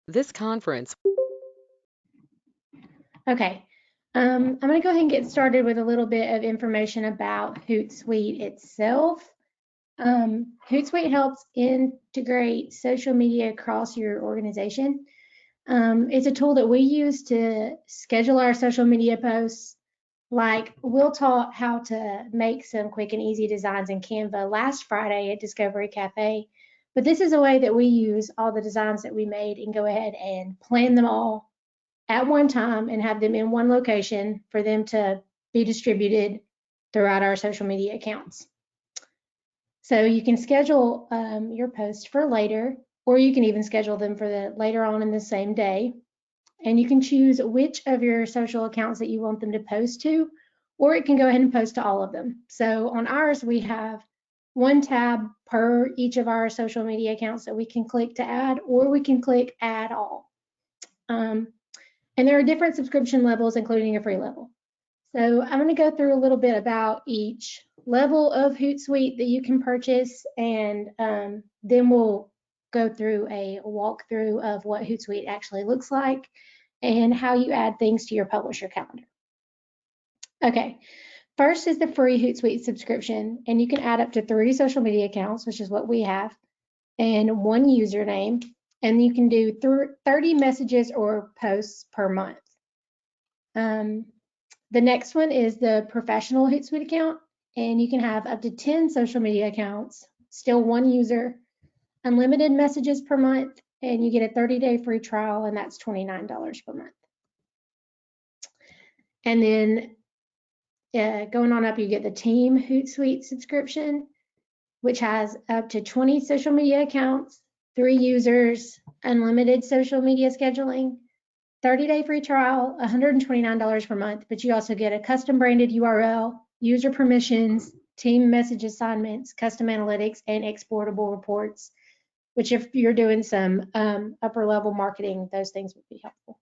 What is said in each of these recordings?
This conference. Okay, I'm going to go ahead and get started with a little bit of information about Hootsuite itself. Hootsuite helps integrate social media across your organization. It's a tool that we use to schedule our social media posts. Like we'll taught how to make some quick and easy designs in Canva last Friday at Discovery Cafe. But this is a way that we use all the designs that we made and go ahead and plan them all at one time and have them in one location for them to be distributed throughout our social media accounts. So you can schedule your posts for later, or you can even schedule them for the later on in the same day. And you can choose which of your social accounts that you want them to post to, or it can go ahead and post to all of them. So on ours, we have one tab per each of our social media accounts that we can click to add, or we can click add all. And there are different subscription levels, including a free level. So I'm going to go through a little bit about each level of Hootsuite that you can purchase, and then we'll go through a walkthrough of what Hootsuite actually looks like and how you add things to your publisher calendar. Okay, first is the free Hootsuite subscription, and you can add up to 3 social media accounts, which is what we have, and 1 username, and you can do 30 messages or posts per month. The next one is the professional Hootsuite account, and you can have up to 10 social media accounts, still 1 user, unlimited messages per month, and you get a 30-day free trial, and that's $29 per month. And then going on up, you get the team Hootsuite subscription, which has up to 20 social media accounts, 3 users, unlimited social media scheduling, 30-day free trial, $129 per month, but you also get a custom branded URL, user permissions, team message assignments, custom analytics, and exportable reports, which if you're doing some upper level marketing, those things would be helpful.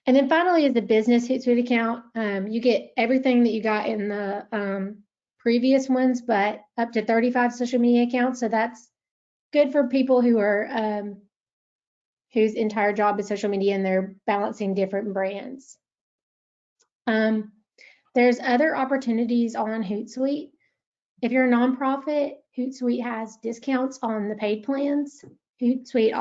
And then finally is the business Hootsuite account. You get everything that you got in the previous ones, but up to 35 social media accounts. So that's good for people who are whose entire job is social media and they're balancing different brands. There's other opportunities on Hootsuite. If you're a nonprofit, Hootsuite has discounts on the paid plans. Hootsuite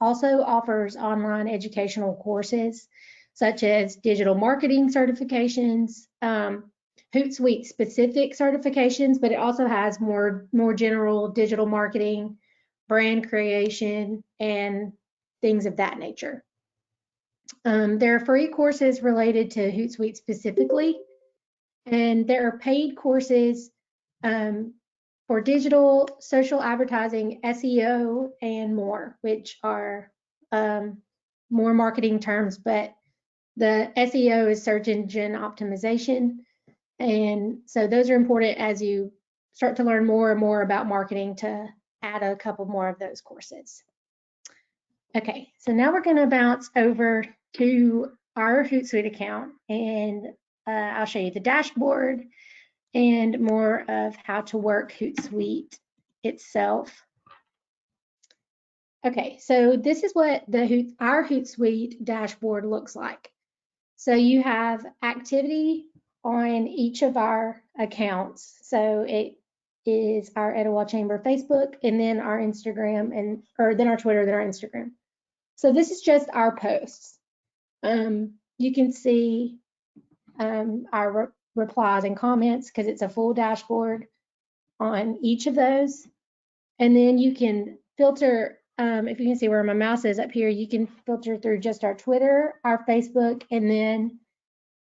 also offers online educational courses such as digital marketing certifications, Hootsuite specific certifications, but it also has more general digital marketing, brand creation, and things of that nature. There are free courses related to Hootsuite specifically, and there are paid courses for digital, social advertising, SEO, and more, which are more marketing terms, but the SEO is search engine optimization. And so those are important as you start to learn more and more about marketing to add a couple more of those courses. Okay, so now we're going to bounce over to our Hootsuite account, and I'll show you the dashboard and more of how to work Hootsuite itself. Okay, so this is what our Hootsuite dashboard looks like. So you have activity on each of our accounts. So it is our Etowah Chamber Facebook, and then our Instagram, or then our Twitter, then our Instagram. So this is just our posts. You can see our replies and comments because it's a full dashboard on each of those. And then you can filter, if you can see where my mouse is up here, you can filter through just our Twitter, our Facebook, and then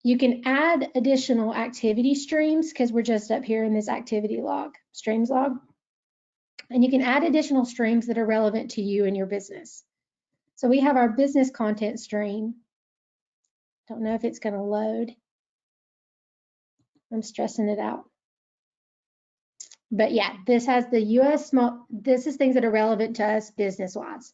you can add additional activity streams because we're just up here in this activity log, streams log. And you can add additional streams that are relevant to you and your business. So we have our business content stream. Don't know if it's going to load. I'm stressing it out. But yeah, this has the US this is things that are relevant to us business-wise.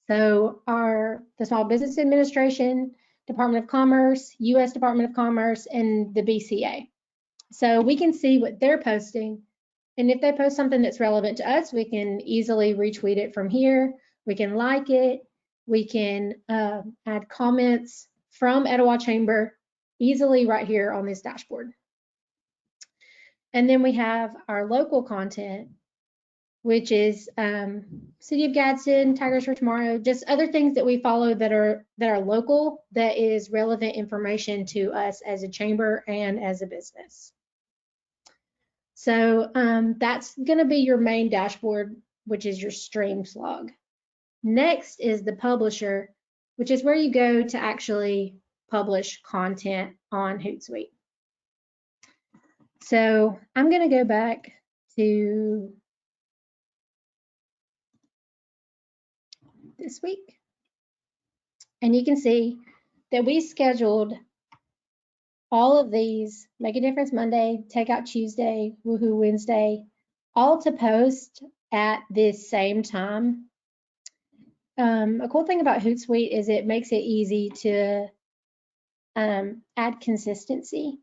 So the Small Business Administration, Department of Commerce, US Department of Commerce, and the BCA. So we can see what they're posting. And if they post something that's relevant to us, we can easily retweet it from here. We can like it. We can add comments from Etowah Chamber easily right here on this dashboard. And then we have our local content, which is City of Gadsden, Tigers for Tomorrow, just other things that we follow that are local, that is relevant information to us as a chamber and as a business. So that's going to be your main dashboard, which is your streams log. Next is the publisher, which is where you go to actually publish content on Hootsuite. So I'm going to go back to this week, and you can see that we scheduled all of these: Make a Difference Monday, Takeout Tuesday, Woohoo Wednesday, all to post at this same time. A cool thing about Hootsuite is it makes it easy to add consistency.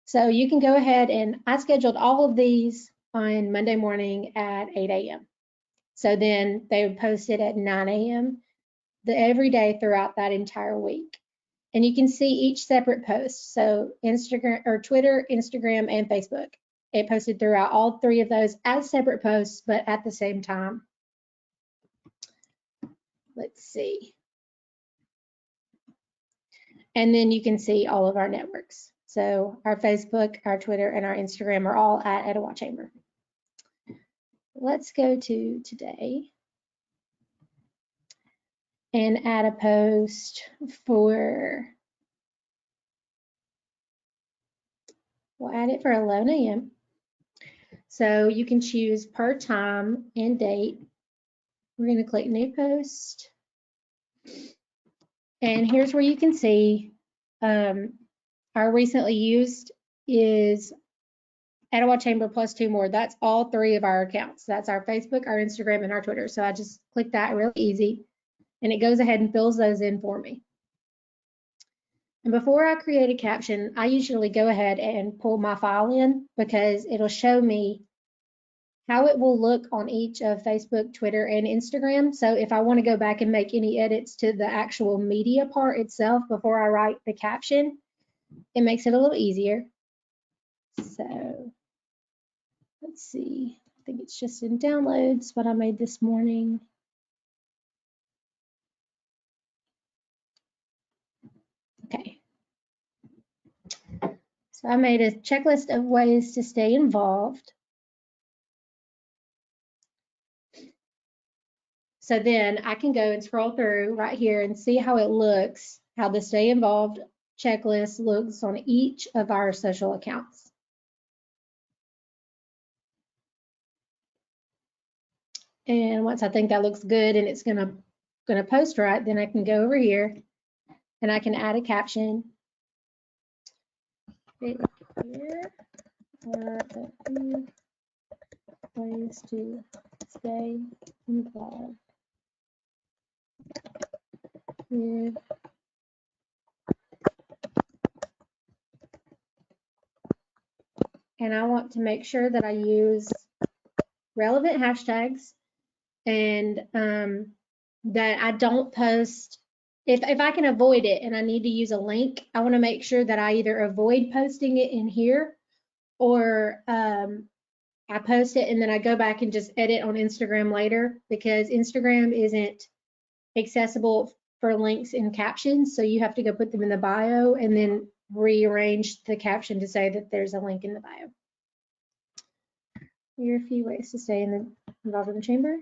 So you can go ahead, and I scheduled all of these on Monday morning at 8 a.m. So then they would post it at 9 a.m. every day throughout that entire week. And you can see each separate post. So Instagram or Twitter, Instagram, and Facebook. It posted throughout all three of those as separate posts, but at the same time. Let's see. And then you can see all of our networks. So our Facebook, our Twitter, and our Instagram are all at Etowah Chamber. Let's go to today and add a post for, we'll add it for 11 a.m. So you can choose per time and date. We're going to click new post. And here's where you can see our recently used is Etowah Chamber plus 2 more. That's all 3 of our accounts. That's our Facebook, our Instagram, and our Twitter. So I just click that, really easy. And it goes ahead and fills those in for me. And before I create a caption, I usually go ahead and pull my file in, because it'll show me how it will look on each of Facebook, Twitter, and Instagram. So if I want to go back and make any edits to the actual media part itself before I write the caption, it makes it a little easier. So let's see, I think it's just in downloads, what I made this morning. Okay. So I made a checklist of ways to stay involved. So then I can go and scroll through right here and see how it looks, how the stay involved checklist looks on each of our social accounts. And once I think that looks good and it's gonna post right, then I can go over here and I can add a caption. Here are a few ways to stay involved with and I want to make sure that I use relevant hashtags, and that I don't post, if I can avoid it and I need to use a link, I want to make sure that I either avoid posting it in here, or I post it and then I go back and just edit on Instagram later, because Instagram isn't accessible for links and captions. So you have to go put them in the bio and then rearrange the caption to say that there's a link in the bio. Here are a few ways to stay involved in the chamber.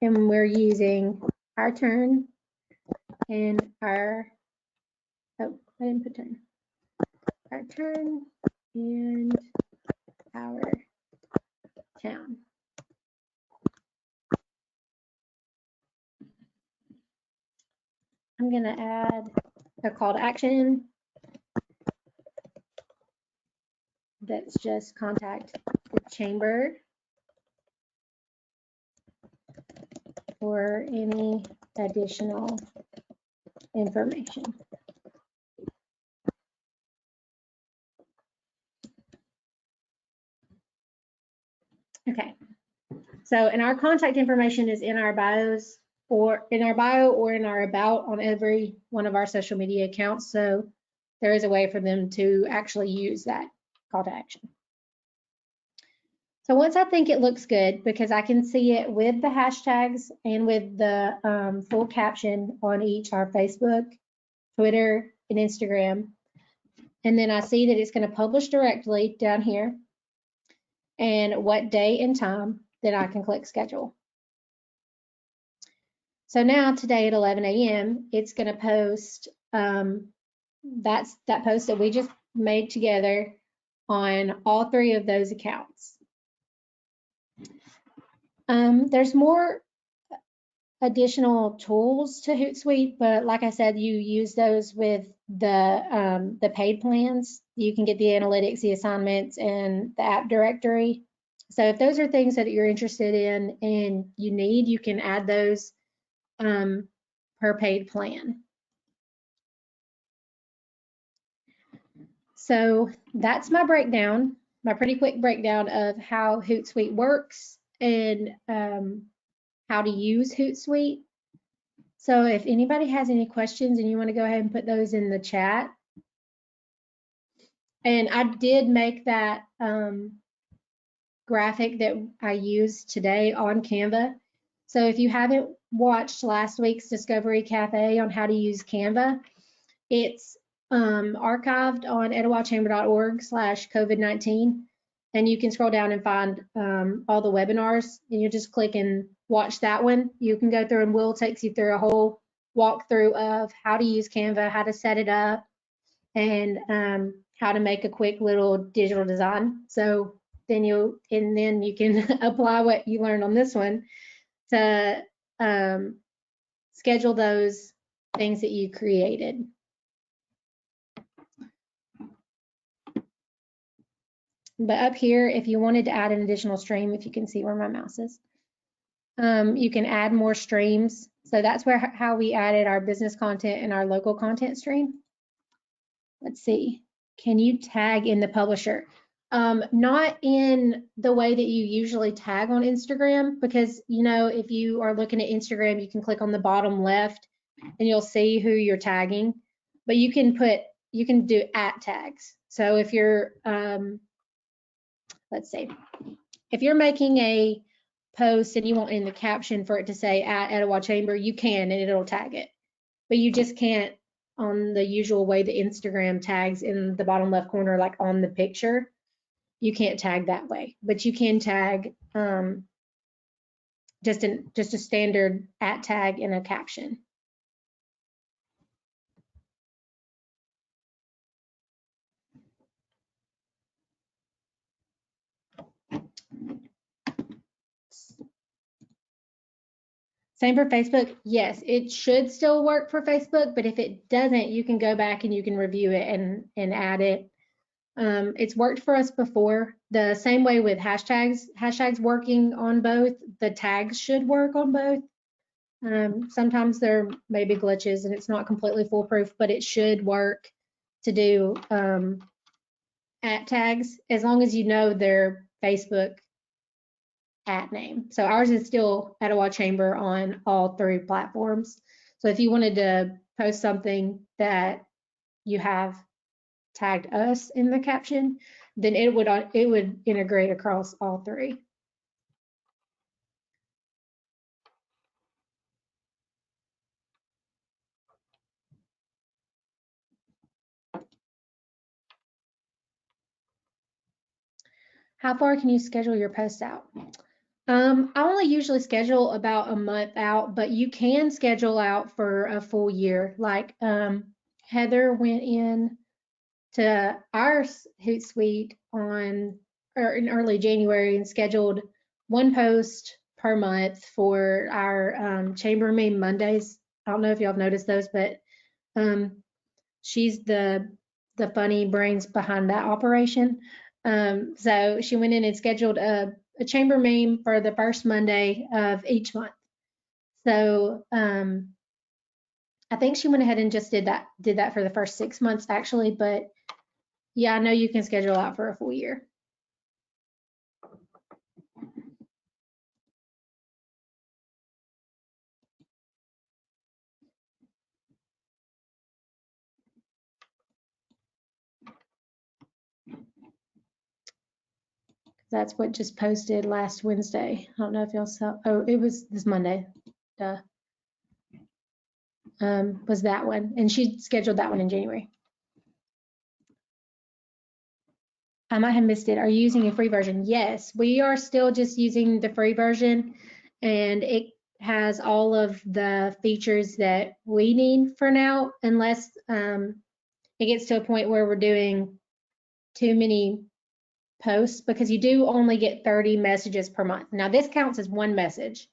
And we're using our turn and our, oh, I didn't put turn. Our turn and our town. I'm gonna add a call to action that's just contact the chamber for any additional information. Okay, so and our contact information is in our bios. or in our bio or in our about on every one of our social media accounts. So there is a way for them to actually use that call to action. So once I think it looks good, because I can see it with the hashtags and with the full caption on each, our Facebook, Twitter, and Instagram. And then I see that it's going to publish directly down here and what day and time, then I can click schedule. So now today at 11 a.m., it's going to post, that's that post that we just made together on all three of those accounts. There's more additional tools to Hootsuite, but like I said, you use those with the paid plans. You can get the analytics, the assignments, and the app directory. So if those are things that you're interested in and you need, you can add those per paid plan. So that's my breakdown, my pretty quick breakdown of how Hootsuite works and how to use Hootsuite. So if anybody has any questions and you want to go ahead and put those in the chat. And I did make that graphic that I used today on Canva. So if you haven't watched last week's Discovery Cafe on how to use Canva, it's archived on etowahchamber.org/COVID-19. And you can scroll down and find all the webinars, and you just click and watch that one. You can go through and Will takes you through a whole walkthrough of how to use Canva, how to set it up, and how to make a quick little digital design. So then you can apply what you learned on this one to schedule those things that you created. But up here, if you wanted to add an additional stream, if you can see where my mouse is, you can add more streams. So that's how we added our business content and our local content stream. Let's see. Can you tag in the publisher? Not in the way that you usually tag on Instagram, because, you know, if you are looking at Instagram, you can click on the bottom left and you'll see who you're tagging. But you can do @ tags. So if you're, let's see, if you're making a post and you want in the caption for it to say @Etowah Chamber, you can, and it'll tag it. But you just can't on the usual way the Instagram tags in the bottom left corner, like on the picture. You can't tag that way, but you can tag just a standard @ tag in a caption. Same for Facebook. Yes, it should still work for Facebook, but if it doesn't, you can go back and you can review it and add it. It's worked for us before. The same way with hashtags working on both, the tags should work on both. Sometimes there may be glitches and it's not completely foolproof, but it should work to do @ tags as long as you know their Facebook @ name. So ours is still Etowah Chamber on all three platforms. So if you wanted to post something that you have tagged us in the caption, then it would integrate across all three. How far can you schedule your posts out? I only usually schedule about a month out, but you can schedule out for a full year. Like Heather went in to our Hootsuite in early January and scheduled one post per month for our Chamber Meme Mondays. I don't know if y'all have noticed those, but she's the funny brains behind that operation. So she went in and scheduled a chamber meme for the first Monday of each month. So I think she went ahead and just did that for the first 6 months actually, but yeah, I know you can schedule out for a full year. That's what just posted last Wednesday. I don't know if y'all saw. Oh, it was this Monday. Duh. Was that one, and she scheduled that one in January. I might have missed it. Are you using a free version? Yes, we are still just using the free version, and it has all of the features that we need for now, unless it gets to a point where we're doing too many posts, because you do only get 30 messages per month. Now this counts as one message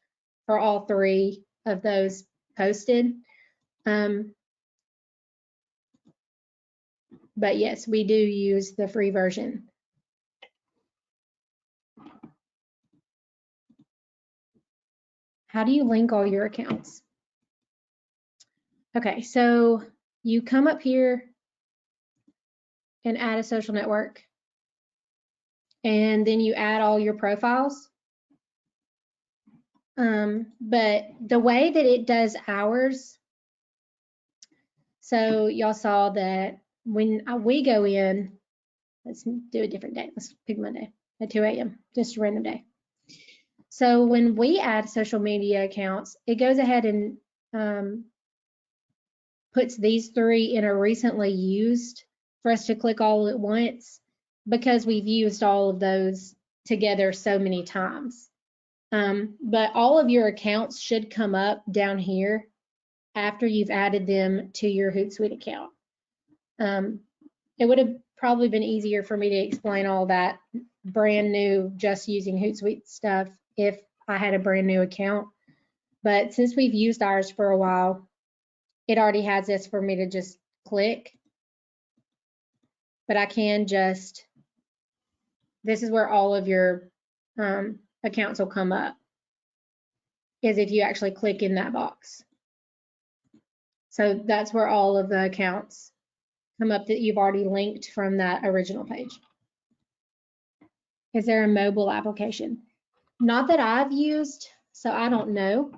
for all 3 of those posted. But yes, we do use the free version. How do you link all your accounts? Okay, so you come up here and add a social network, and then you add all your profiles. But the way that it does ours, so y'all saw that when we go in, let's do a different day. Let's pick Monday at 2 a.m., just a random day. So when we add social media accounts, it goes ahead and puts these 3 in a recently used for us to click all at once, because we've used all of those together so many times. But all of your accounts should come up down here after you've added them to your Hootsuite account. It would have probably been easier for me to explain all that brand new, just using Hootsuite stuff if I had a brand new account. But since we've used ours for a while, it already has this for me to just click. But I can just, this is where all of your accounts will come up, is if you actually click in that box. So that's where all of the accounts come up that you've already linked from that original page. Is there a mobile application? Not that I've used, so I don't know.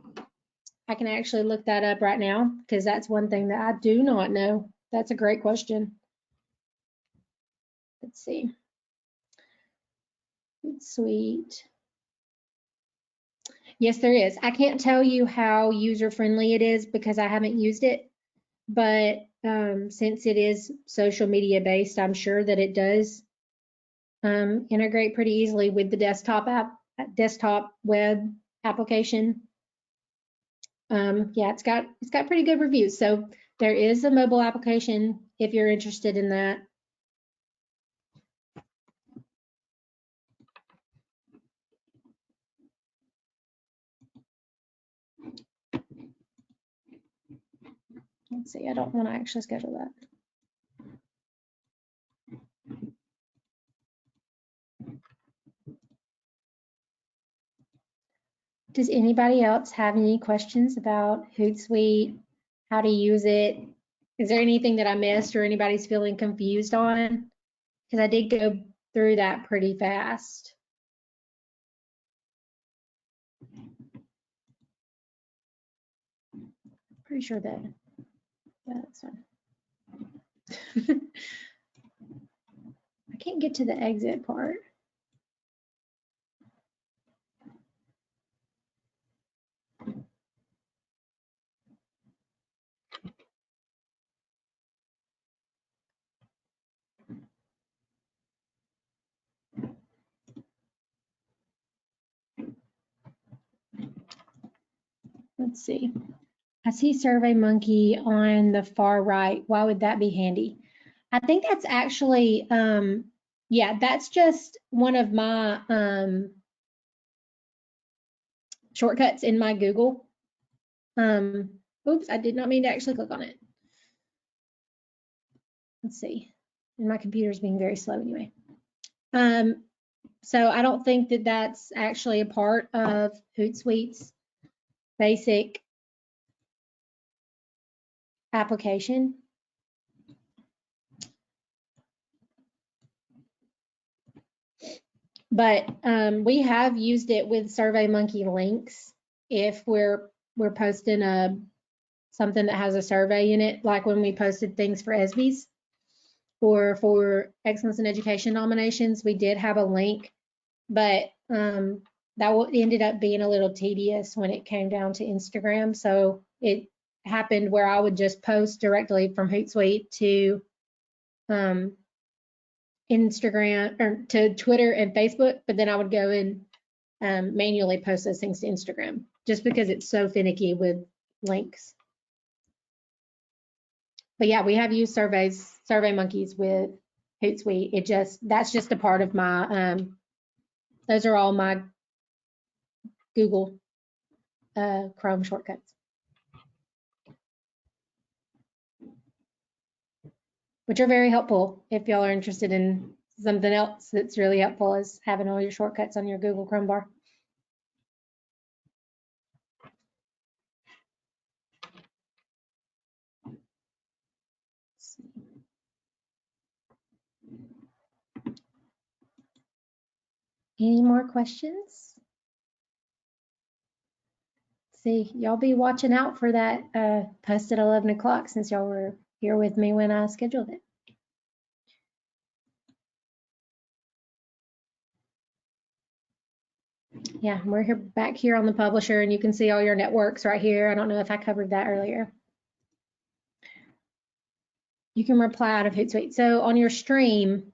I can actually look that up right now, because that's one thing that I do not know. That's a great question. Let's see. Hootsuite. Yes, there is. I can't tell you how user-friendly it is because I haven't used it, but since it is social media based, I'm sure that it does integrate pretty easily with the desktop web application. Yeah, it's got pretty good reviews. So there is a mobile application if you're interested in that. Let's see, I don't want to actually schedule that. Does anybody else have any questions about Hootsuite, how to use it? Is there anything that I missed or anybody's feeling confused on? Because I did go through that pretty fast. Pretty sure that, yeah, that's fine. I can't get to the exit part. Let's see. I see SurveyMonkey on the far right. Why would that be handy? I think that's actually, yeah, that's just one of my shortcuts in my Google. Oops, I did not mean to actually click on it. Let's see. And my computer's being very slow anyway. So I don't think that that's actually a part of Hootsuite's basic application. But we have used it with SurveyMonkey links if we're posting something that has a survey in it, like when we posted things for ESBIs or for Excellence in Education nominations, we did have a link but that ended up being a little tedious when it came down to Instagram. So it happened where I would just post directly from Hootsuite to Instagram or to Twitter and Facebook, but then I would go and manually post those things to Instagram just because it's so finicky with links. But yeah, we have used Survey Monkeys with Hootsuite. That's just a part of my, those are all my Google Chrome shortcuts, which are very helpful if y'all are interested in something else that's really helpful is having all your shortcuts on your Google Chrome bar. Any more questions? See, y'all be watching out for that post at 11 o'clock since y'all were here with me when I scheduled it. Yeah, we're here back here on the publisher and you can see all your networks right here. I don't know if I covered that earlier. You can reply out of Hootsuite. So on your stream,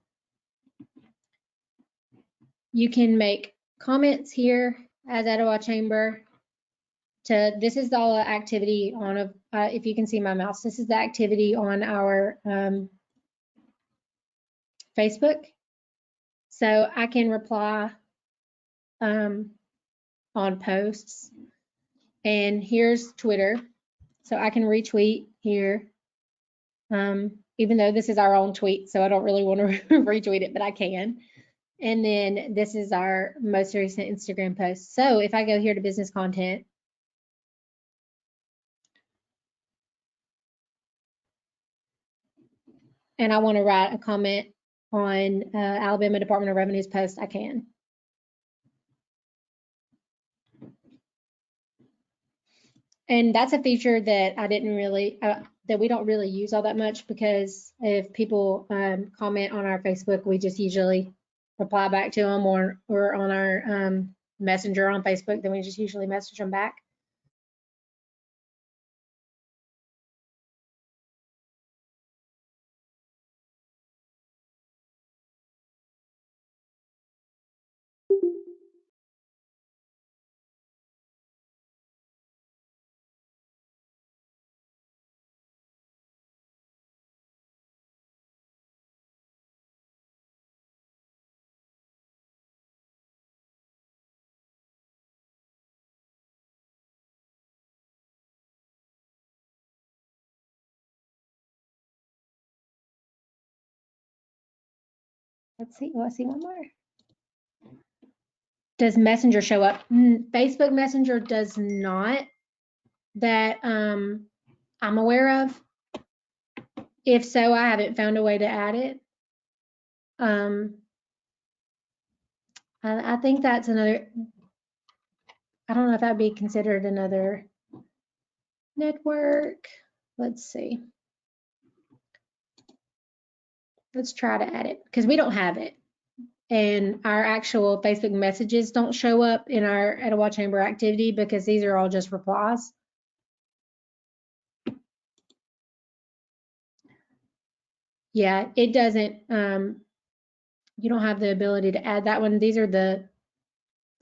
you can make comments here as Etowah Chamber. This is all activity on if you can see my mouse, this is the activity on our Facebook. So I can reply on posts, and here's Twitter. So I can retweet here, even though this is our own tweet, so I don't really want to retweet it, but I can. And then this is our most recent Instagram post. So if I go here to business content, and I want to write a comment on Alabama Department of Revenue's post, I can. And that's a feature that I didn't really, that we don't really use all that much, because if people comment on our Facebook, we just usually reply back to them, or on our messenger on Facebook, then we just usually message them back. Let's see, oh, I see one more. Does Messenger show up? Facebook Messenger does not, that I'm aware of. If so, I haven't found a way to add it. I think that's another, I don't know if that'd be considered another network. Let's see. Let's try to add it, because we don't have it. And our actual Facebook messages don't show up in our Etowah Chamber activity, because these are all just replies. Yeah, it doesn't, you don't have the ability to add that one. These are the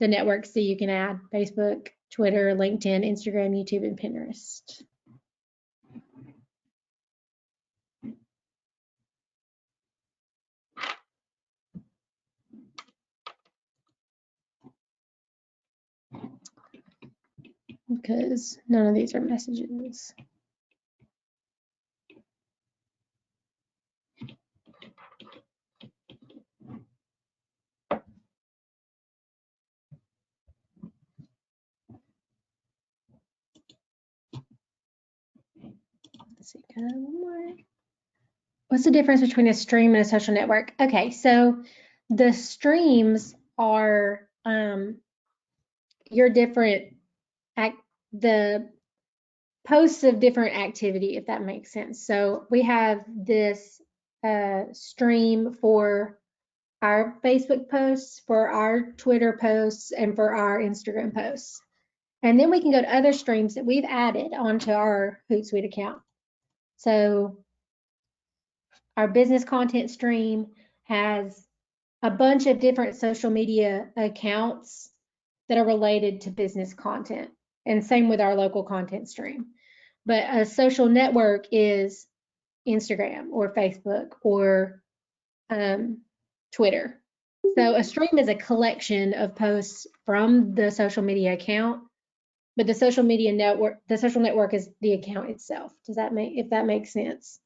networks that you can add: Facebook, Twitter, LinkedIn, Instagram, YouTube, and Pinterest. Because none of these are messages. Let's see, kind of one more. What's the difference between a stream and a social network? Okay, so the streams are your different the posts of different activity, if that makes sense. So we have this stream for our Facebook posts, for our Twitter posts, and for our Instagram posts. And then we can go to other streams that we've added onto our Hootsuite account. So our business content stream has a bunch of different social media accounts that are related to business content, and same with our local content stream. But a social network is Instagram or Facebook or Twitter. So a stream is a collection of posts from the social media account, but the social network is the account itself. Does that make, if that makes sense?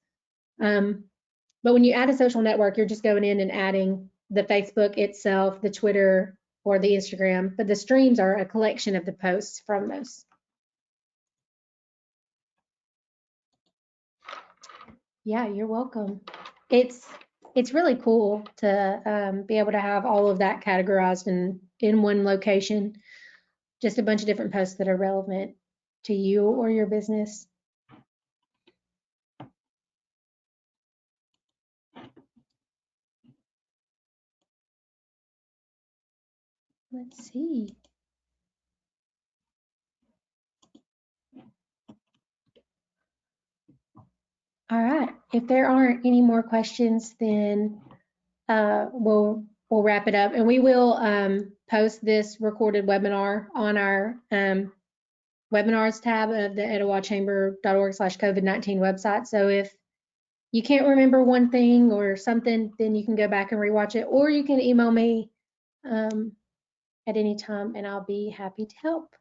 But when you add a social network, you're just going in and adding the Facebook itself, the Twitter, or the Instagram, but the streams are a collection of the posts from those. Yeah, you're welcome. It's really cool to be able to have all of that categorized in one location, just a bunch of different posts that are relevant to you or your business. Let's see. All right. If there aren't any more questions, then we'll wrap it up, and we will post this recorded webinar on our webinars tab of the ettawachamber.org/COVID-19 website. So if you can't remember one thing or something, then you can go back and rewatch it, or you can email me at any time, and I'll be happy to help.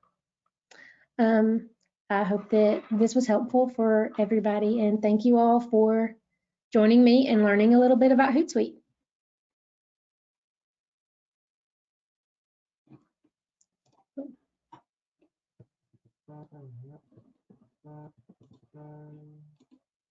I hope that this was helpful for everybody, and thank you all for joining me and learning a little bit about Hootsuite.